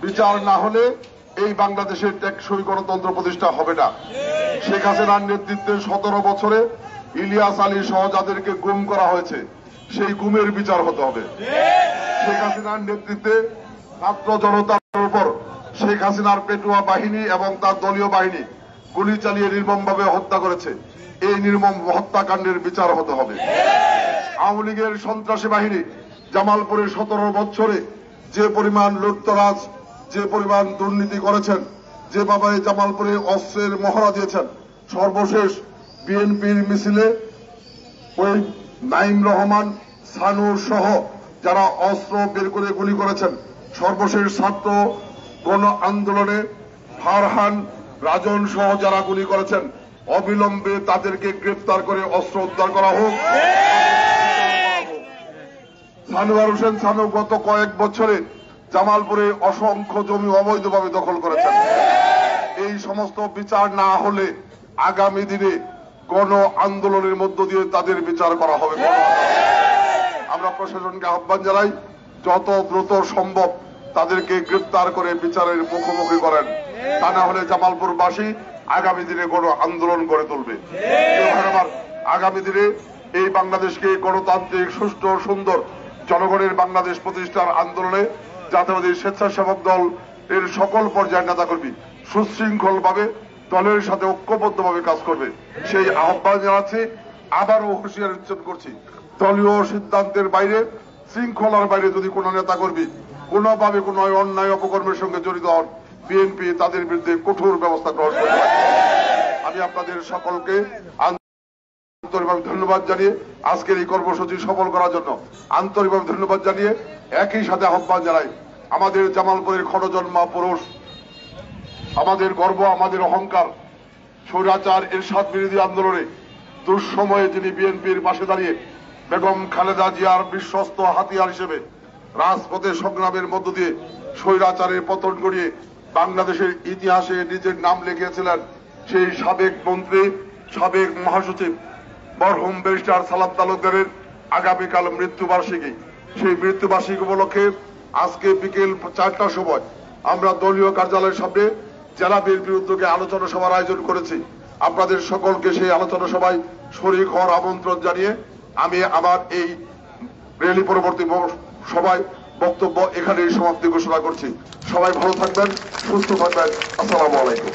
বিচার না হলে এই বাংলাদেশের টেকসই গণতন্ত্র প্রতিষ্ঠা হবে না। শেখ হাসিনার নেতৃত্বে 17 বছরে ইলিয়াস আলী সহ যাদেরকে গুম করা হয়েছে সেই গুমের বিচার হতে হবে। শেখ হাসিনার নেতৃত্বে ছাত্র জনতার উপর শেখ হাসিনার পেটুয়া বাহিনী এবং তার দলীয় বাহিনী গুলি চালিয়ে নির্মমভাবে হত্যা করেছে, এই নির্মম হত্যাকাণ্ডের বিচার হতে হবে। আওয়ামী লীগের সন্ত্রাসী বাহিনী জামালপুরে 17 বছরে যে পরিমাণ লুটতরাজ, যে পরিমাণ দুর্নীতি করেছেন, যেভাবে জামালপুরে অস্ত্রের মহড়া দিয়েছেন, সর্বশেষ বিএনপির মিছিলে ওই নাইম রহমান, সানুর সহ যারা অস্ত্র বের করে গুলি করেছেন, সর্বশেষ ছাত্র গণ আন্দোলনে ফারহান, রাজন সহ যারা গুলি করেছেন, অবিলম্বে তাদেরকে গ্রেফতার করে অস্ত্র উদ্ধার করা হোক। সানোয়ার হোসেন সানু গত কয়েক বছরে জামালপুরে অসংখ্য জমি অবৈধভাবে দখল করেছেন। এই সমস্ত বিচার না হলে আগামী দিনে গণ আন্দোলনের মধ্য দিয়ে তাদের বিচার করা হবে। আমরা প্রশাসনকে আহ্বান জানাই, যত দ্রুত সম্ভব তাদেরকে গ্রেফতার করে বিচারের মুখোমুখি করেন, তা না হলে জামালপুরবাসী আগামী দিনে গণ আন্দোলন গড়ে তুলবে। আগামী দিনে এই বাংলাদেশকে গণতান্ত্রিক, সুষ্ঠু, সুন্দর জনগণের বাংলাদেশ প্রতিষ্ঠার আন্দোলনে জাতীয়বাদী স্বেচ্ছাসেবক দল এর সকল পর্যায়ের নেতাকর্মী সুশৃঙ্খল ভাবে দলের সাথে ঐক্যবদ্ধভাবে কাজ করবে, সেই আহ্বান জানাচ্ছি। আবারও হুঁশিয়ারি উচ্চারণ করছি, দলীয় সিদ্ধান্তের বাইরে, শৃঙ্খলার বাইরে যদি কোন নেতাকর্মী কোনোভাবে কোন অন্যায় অপকর্মের সঙ্গে জড়িত হন, বিএনপি তাদের বিরুদ্ধে কঠোর ব্যবস্থা গ্রহণ করবে। আমি আপনাদের সকলকে আন্তরিকভাবে ধন্যবাদ জানিয়ে আজকের এই কর্মসূচি সফল করার জন্য আন্তরিকভাবে ধন্যবাদ জানিয়ে একই সাথে আহ্বান জানাই, আমাদের জামালপুরের ক্ষণজন্মা পুরুষ, আমাদের গর্ব, আমাদের অহংকার, স্বৈরাচার এরশাদ বিরোধী আন্দোলনে দুঃসময়ে যিনি বিএনপির পাশে দাঁড়িয়ে বেগম খালেদা জিয়ার বিশ্বস্ত হাতিয়ার হিসেবে রাজপথে সংগ্রামের মধ্য দিয়ে স্বৈরাচারের পতন ঘটিয়ে বাংলাদেশের ইতিহাসে নিজের নাম লিখিয়েছিলেন সেই সাবেক মন্ত্রী, সাবেক মহাসচিব মরহুম ব্যারিস্টার সালাম তালুকদারের আগামীকাল মৃত্যুবার্ষিকী। সেই মৃত্যুবার্ষিকী উপলক্ষে আজকে বিকেল 4টার সময় আমরা দলীয় কার্যালয়ের সামনে জেলা বিএনপির উদ্যোগে আলোচনা সভার আয়োজন করেছি। আপনাদের সকলকে সেই আলোচনা সভায় শরীক হওয়ার আমন্ত্রণ জানিয়ে আমি আমার এই র্যালি পরবর্তী সভায় বক্তব্য এখানেই সমাপ্তি ঘোষণা করছি। সবাই ভালো থাকবেন, সুস্থ থাকবেন। আসসালামু আলাইকুম।